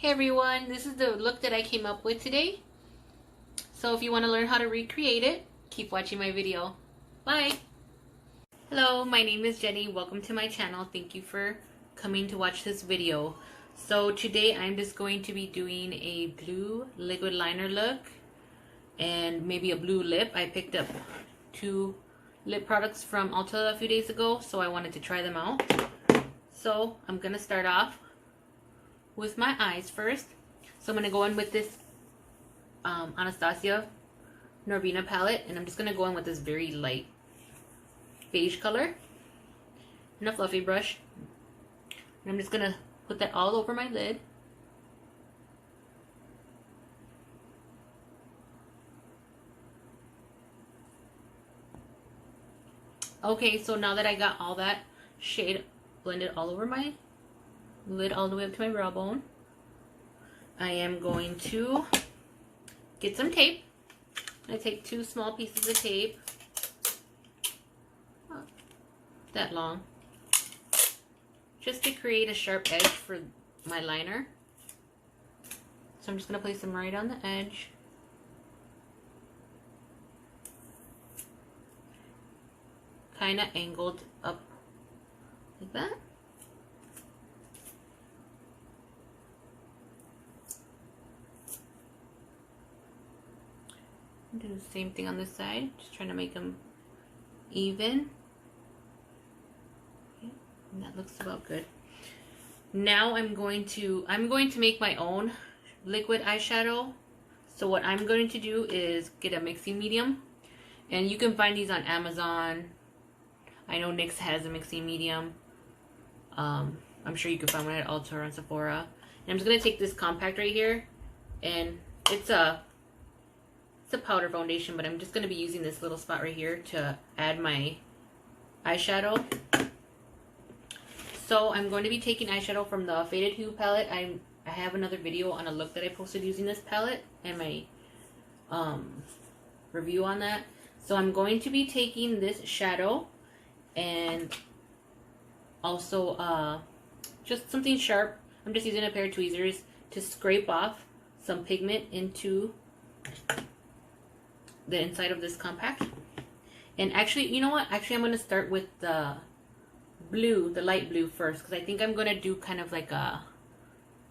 Hey everyone, this is the look that I came up with today. So if you want to learn how to recreate it, keep watching my video. Bye! Hello, my name is Jenny. Welcome to my channel. Thank you for coming to watch this video. So today I'm just going to be doing a blue liquid liner look and maybe a blue lip. I picked up 2 lip products from Ulta a few days ago, so I wanted to try them out. So I'm going to start off with my eyes first. So I'm going to go in with this Anastasia Norvina palette, and I'm just going to go in with this very light beige color and a fluffy brush. And I'm just going to put that all over my lid. Okay, so now that I got all that shade blended all over my lid all the way up to my brow bone, I am going to get some tape. I take 2 small pieces of tape, not that long, just to create a sharp edge for my liner. So I'm just going to place them right on the edge. Kind of angled up like that. Do the same thing on this side, just trying to make them even. Okay, and that looks about good. Now I'm going to make my own liquid eyeshadow. So what I'm going to do is get a mixing medium, and you can find these on Amazon. I know NYX has a mixing medium. I'm sure you can find one at Ulta or on Sephora. And I'm just gonna take this compact right here, and it's a powder foundation, but I'm just going to be using this little spot right here to add my eyeshadow. So I'm going to be taking eyeshadow from the Faded Hue palette. I have another video on a look that I posted using this palette and my review on that. So I'm going to be taking this shadow and also just something sharp. I'm just using a pair of tweezers to scrape off some pigment into the inside of this compact. And actually, you know what? Actually, I'm going to start with the blue, the light blue first, because I think I'm going to do kind of like a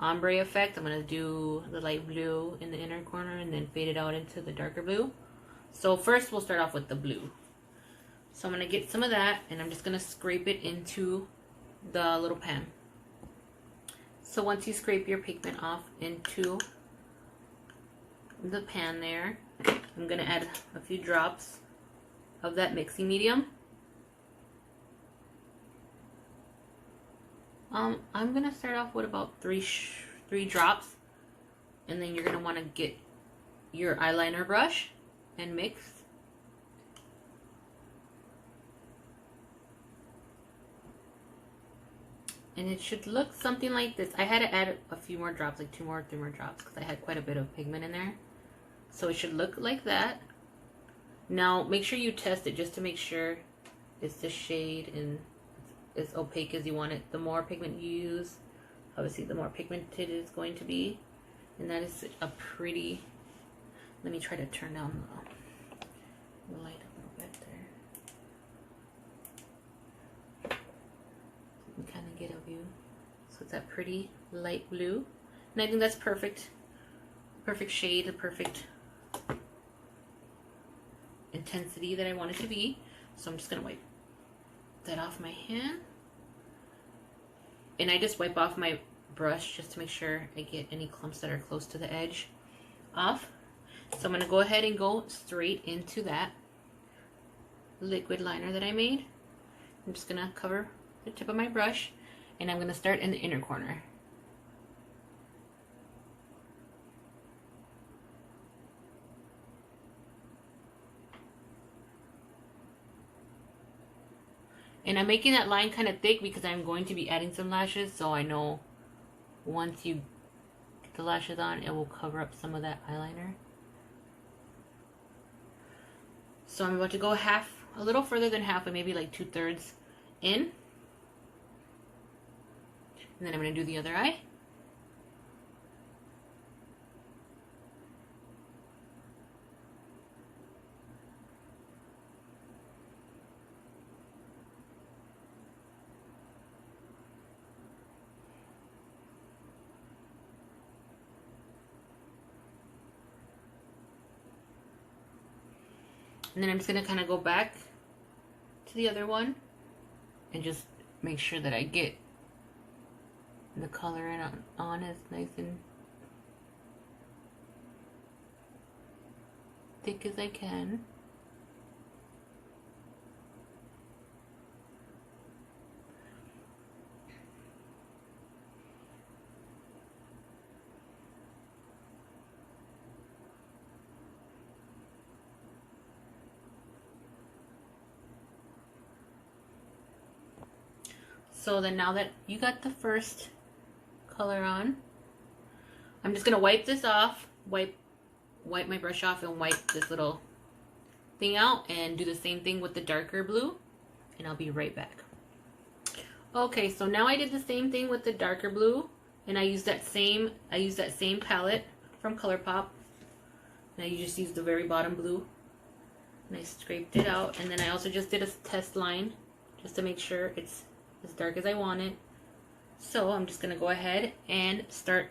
ombre effect. I'm going to do the light blue in the inner corner and then fade it out into the darker blue. So first we'll start off with the blue. So I'm going to get some of that, and I'm just going to scrape it into the little pan. So once you scrape your pigment off into the pan there, I'm going to add a few drops of that mixing medium. I'm going to start off with about 3 drops, and then you're going to want to get your eyeliner brush and mix. And it should look something like this. I had to add a few more drops, like 2 more, 3 more drops, because I had quite a bit of pigment in there. So it should look like that. Now make sure you test it just to make sure it's the shade and as opaque as you want it. The more pigment you use, obviously the more pigmented it's going to be. And that is a pretty, let me try to turn down the light a little bit there. So you can kind of get a view. So it's that pretty light blue. And I think that's perfect. Perfect shade, the perfect intensity that I want it to be. So I'm just going to wipe that off my hand. And I just wipe off my brush just to make sure I get any clumps that are close to the edge off. So I'm going to go ahead and go straight into that liquid liner that I made. I'm just going to cover the tip of my brush, and I'm going to start in the inner corner. And I'm making that line kind of thick because I'm going to be adding some lashes, so I know once you get the lashes on, it will cover up some of that eyeliner. So I'm about to go a little further than half, and maybe like 2/3 in. And then I'm going to do the other eye. And then I'm just going to kind of go back to the other one and just make sure that I get the color on as nice and thick as I can. So then now that you got the first color on, I'm just gonna wipe this off, wipe my brush off and wipe this little thing out and do the same thing with the darker blue, and I'll be right back. Okay, so now I did the same thing with the darker blue, and I used that same palette from ColourPop. And I just used the very bottom blue, and I scraped it out, and then I also just did a test line just to make sure it's as dark as I want it. So I'm just gonna go ahead and start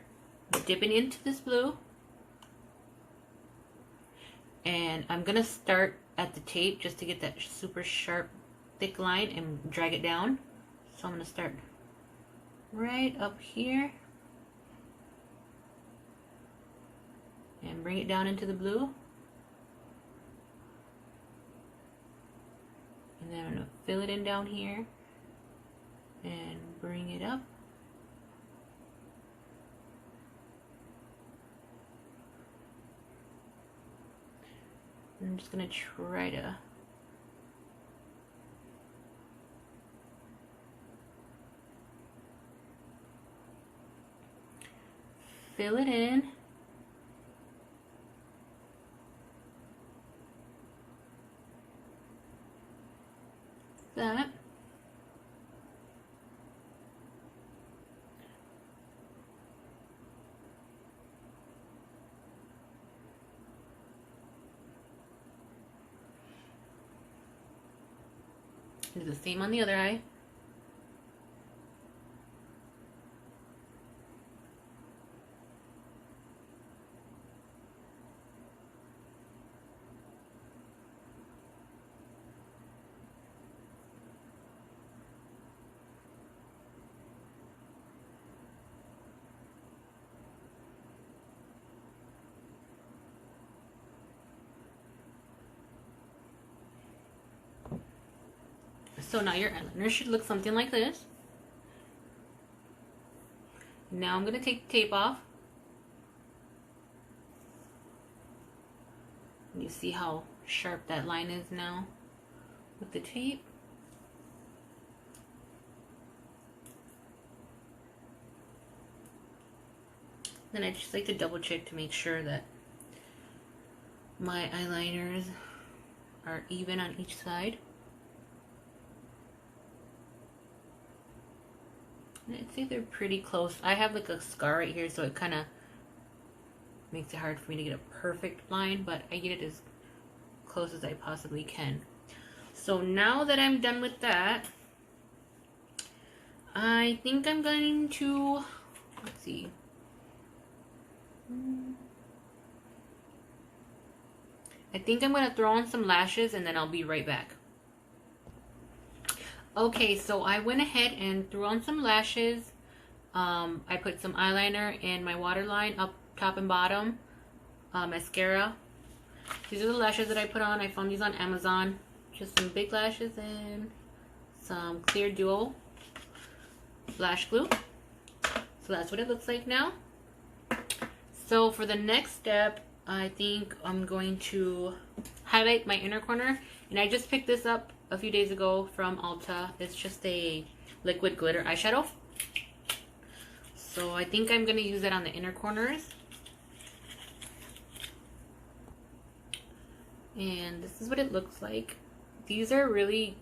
dipping into this blue, and I'm gonna start at the tape just to get that super sharp thick line and drag it down. So I'm gonna start right up here and bring it down into the blue, and then I'm gonna fill it in down here and bring it up. I'm just gonna try to fill it in. That. Do the same on the other eye. So now your eyeliner should look something like this. Now I'm going to take the tape off. You see how sharp that line is now with the tape. Then I just like to double check to make sure that my eyeliners are even on each side. I'd say they're pretty close. I have like a scar right here, so it kind of makes it hard for me to get a perfect line, but I get it as close as I possibly can. So now that I'm done with that, I think I'm going to, let's see. I think I'm going to throw on some lashes and then I'll be right back. Okay, so I went ahead and threw on some lashes. I put some eyeliner in my waterline up top and bottom. Mascara. These are the lashes that I put on. I found these on Amazon. Just some big lashes and some clear duo lash glue. So that's what it looks like now. So for the next step, I think I'm going to highlight my inner corner. And I just picked this up a few days ago from Ulta. It's just a liquid glitter eyeshadow. So I think I'm going to use it on the inner corners. And this is what it looks like. These are really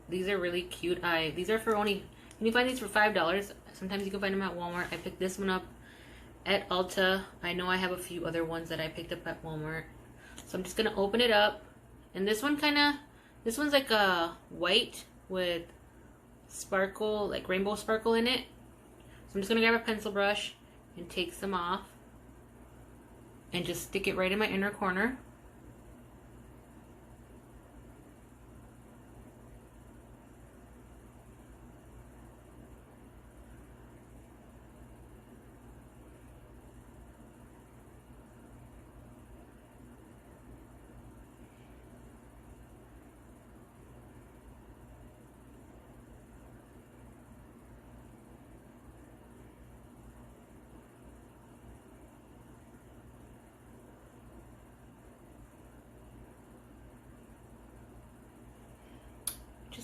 cute. These are for only, you can find these for $5. Sometimes you can find them at Walmart. I picked this one up at Ulta. I know I have a few other ones that I picked up at Walmart. So I'm just going to open it up. And this one this one's like a white with sparkle, like rainbow sparkle in it. So I'm just going to grab a pencil brush and take some off. And just stick it right in my inner corner.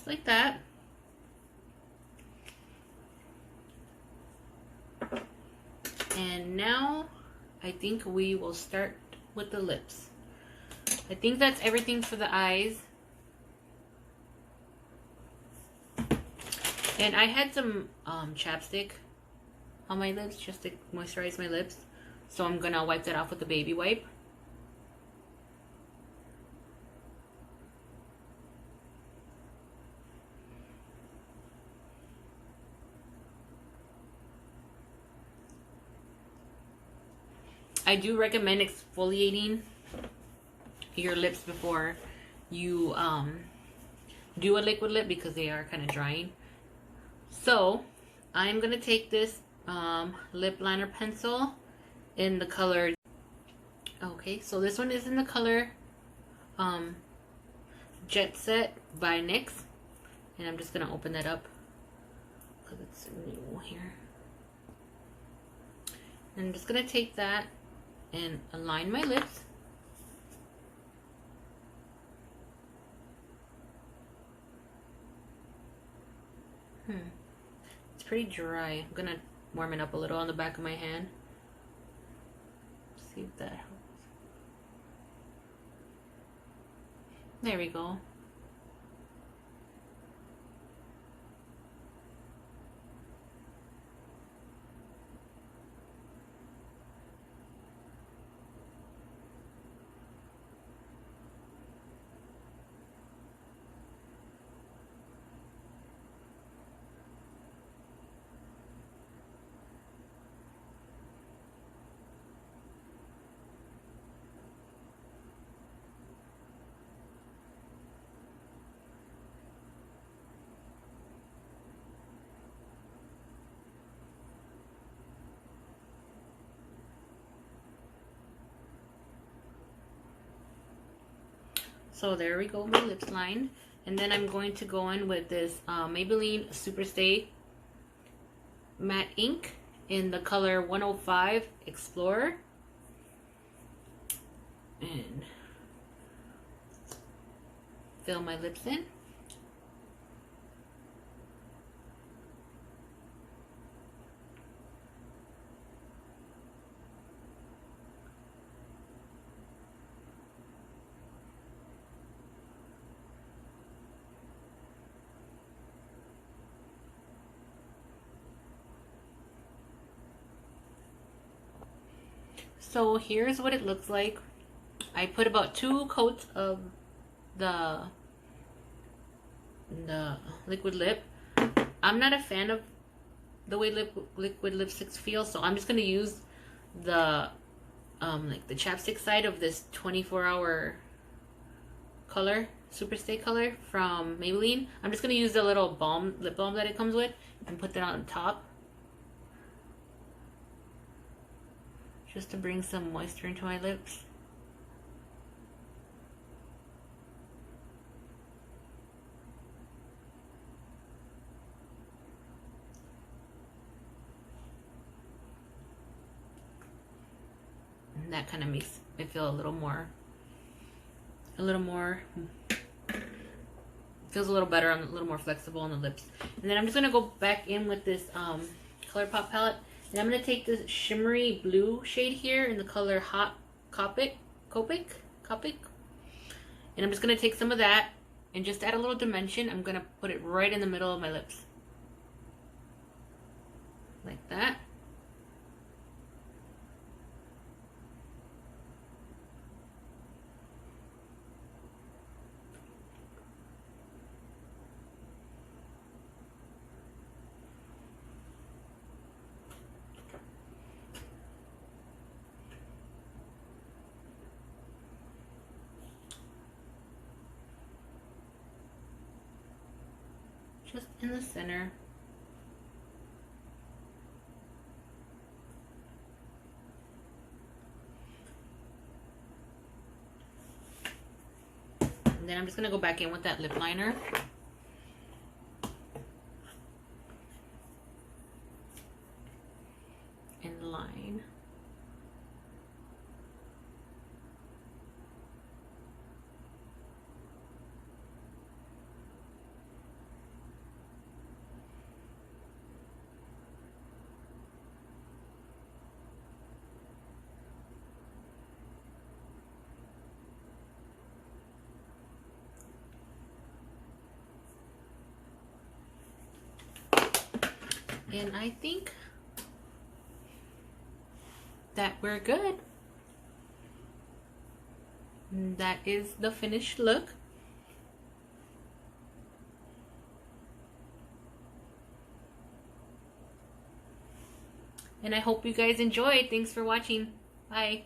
just like that. And now I think we will start with the lips. I think that's everything for the eyes. And I had some chapstick on my lips just to moisturize my lips. So I'm gonna wipe that off with the baby wipe. I do recommend exfoliating your lips before you do a liquid lip because they are kind of drying. So I'm gonna take this lip liner pencil in the color, okay, so this one is in the color Jet Set by NYX, and I'm just gonna open that up because it's new here. And I'm just gonna take that and align my lips. It's pretty dry. I'm gonna warm it up a little on the back of my hand. See if that helps. There we go. So there we go, my lips lined. And then I'm going to go in with this Maybelline Superstay Matte Ink in the color 105 Explorer. And fill my lips in. So here's what it looks like. I put about 2 coats of the liquid lip. I'm not a fan of the way liquid lipsticks feel, so I'm just gonna use the like the chapstick side of this 24-hour color, Superstay color from Maybelline. I'm just gonna use the little lip balm that it comes with and put that on top, just to bring some moisture into my lips. And that kind of makes it feel a little more, feels a little better, a little more flexible on the lips. And then I'm just gonna go back in with this ColourPop palette. And I'm going to take this shimmery blue shade here in the color Hot Copic. And I'm just going to take some of that and just add a little dimension. I'm going to put it right in the middle of my lips. Like that. Just in the center. And then I'm just going to go back in with that lip liner. And line. And I think that we're good. And that is the finished look. And I hope you guys enjoyed. Thanks for watching. Bye.